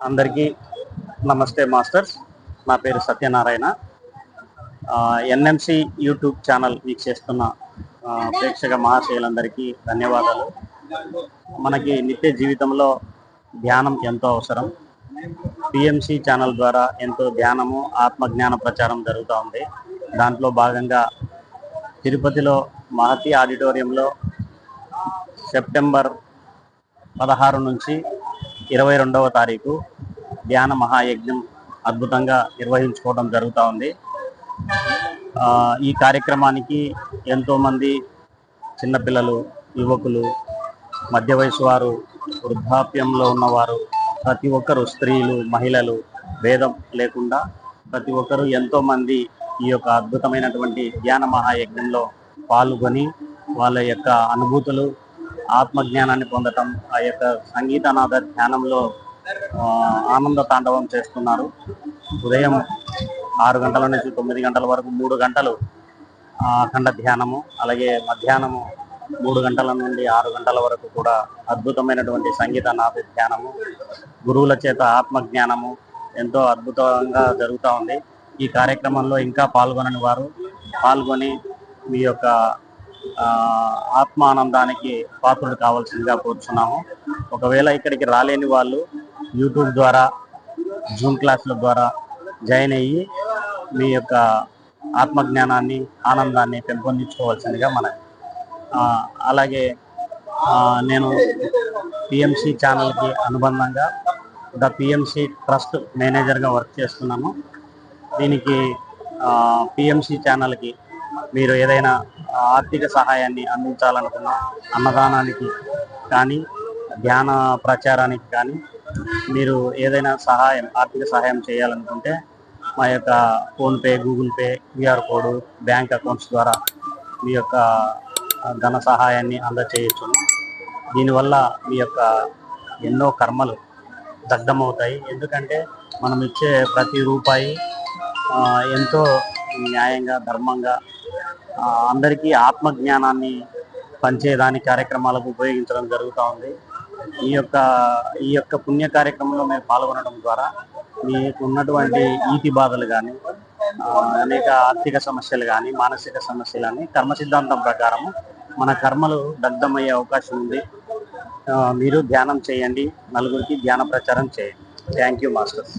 అందరికీ నమస్తే మాస్టర్స్. నా పేరు సత్యనారాయణ. ఎన్ఎంసి యూట్యూబ్ ఛానల్ వీక్షిస్తున్న ప్రేక్షక మహాశయులందరికీ ధన్యవాదాలు. మనకి నిత్య జీవితంలో ధ్యానం ఎంతో అవసరం. పిఎంసి ఛానల్ ద్వారా ఎంతో ధ్యానము, ఆత్మజ్ఞాన ప్రచారం జరుగుతూ ఉంది. దాంట్లో భాగంగా తిరుపతిలో మహతి ఆడిటోరియంలో సెప్టెంబర్ 16 నుంచి 22వ తారీఖు ధ్యాన మహాయజ్ఞం అద్భుతంగా నిర్వహించుకోవడం జరుగుతూ ఉంది. ఈ కార్యక్రమానికి ఎంతోమంది చిన్నపిల్లలు, యువకులు, మధ్య వయసు వారు, వృద్ధాప్యంలో ఉన్నవారు, ప్రతి ఒక్కరు, స్త్రీలు, మహిళలు భేదం లేకుండా ప్రతి ఒక్కరు ఎంతోమంది ఈ యొక్క అద్భుతమైనటువంటి ధ్యాన మహాయజ్ఞంలో పాల్గొని వాళ్ళ యొక్క అనుభూతులు, ఆత్మజ్ఞానాన్ని పొందటం, ఆ యొక్క సంగీతనాద ధ్యానంలో ఆనంద తాండవం చేస్తున్నారు. ఉదయం 6 గంటల నుంచి 9 గంటల వరకు 3 గంటలు అఖండ ధ్యానము, అలాగే మధ్యాహ్నము 3 గంటల నుండి 6 గంటల వరకు కూడా అద్భుతమైనటువంటి సంగీతనాద ధ్యానము, గురువుల చేత ఆత్మజ్ఞానము ఎంతో అద్భుతంగా జరుగుతూ ఉంది. ఈ కార్యక్రమంలో ఇంకా పాల్గొనని వారు పాల్గొని మీ యొక్క ఆత్మానందానికి పాత్రుడు కావాల్సిందిగా కోరుచున్నాము. ఒకవేళ ఇక్కడికి రాలేని వాళ్ళు యూట్యూబ్ ద్వారా, జూమ్ క్లాసుల ద్వారా జాయిన్ అయ్యి మీ యొక్క ఆత్మజ్ఞానాన్ని, ఆనందాన్ని పెంపొందించుకోవాల్సిందిగా అలాగే నేను పిఎంసి ఛానల్కి అనుబంధంగా ద పిఎంసి ట్రస్ట్ మేనేజర్గా వర్క్ చేస్తున్నాను. దీనికి పిఎంసి ఛానల్కి మీరు ఏదైనా ఆర్థిక సహాయాన్ని అందించాలనుకున్నా, అన్నదానానికి కానీ, ధ్యాన ప్రచారానికి కానీ మీరు ఏదైనా ఆర్థిక సహాయం చేయాలనుకుంటే మా యొక్క PhonePe, Google pay, QR code, bank accounts ద్వారా మీ యొక్క ధన సహాయాన్ని అందచేయచ్చు. దీనివల్ల మీ యొక్క ఎన్నో కర్మలు దగ్ధమవుతాయి. ఎందుకంటే మనం ఇచ్చే ప్రతి రూపాయి ఎంతో న్యాయంగా, ధర్మంగా అందరికీ ఆత్మజ్ఞానాన్ని పంచేదాని కార్యక్రమాలకు ఉపయోగించడం జరుగుతూ ఉంది. ఈ యొక్క పుణ్య కార్యక్రమంలో మేము పాల్గొనడం ద్వారా మీకు ఉన్నటువంటి ఈతి బాధలు కానీ, అనేక ఆర్థిక సమస్యలు కానీ, మానసిక సమస్యలు కానీ కర్మ సిద్ధాంతం ప్రకారం మన కర్మలు దగ్ధమయ్యే అవకాశం ఉంది. మీరు ధ్యానం చేయండి, నలుగురికి ధ్యాన ప్రచారం చేయండి. Thank you masters.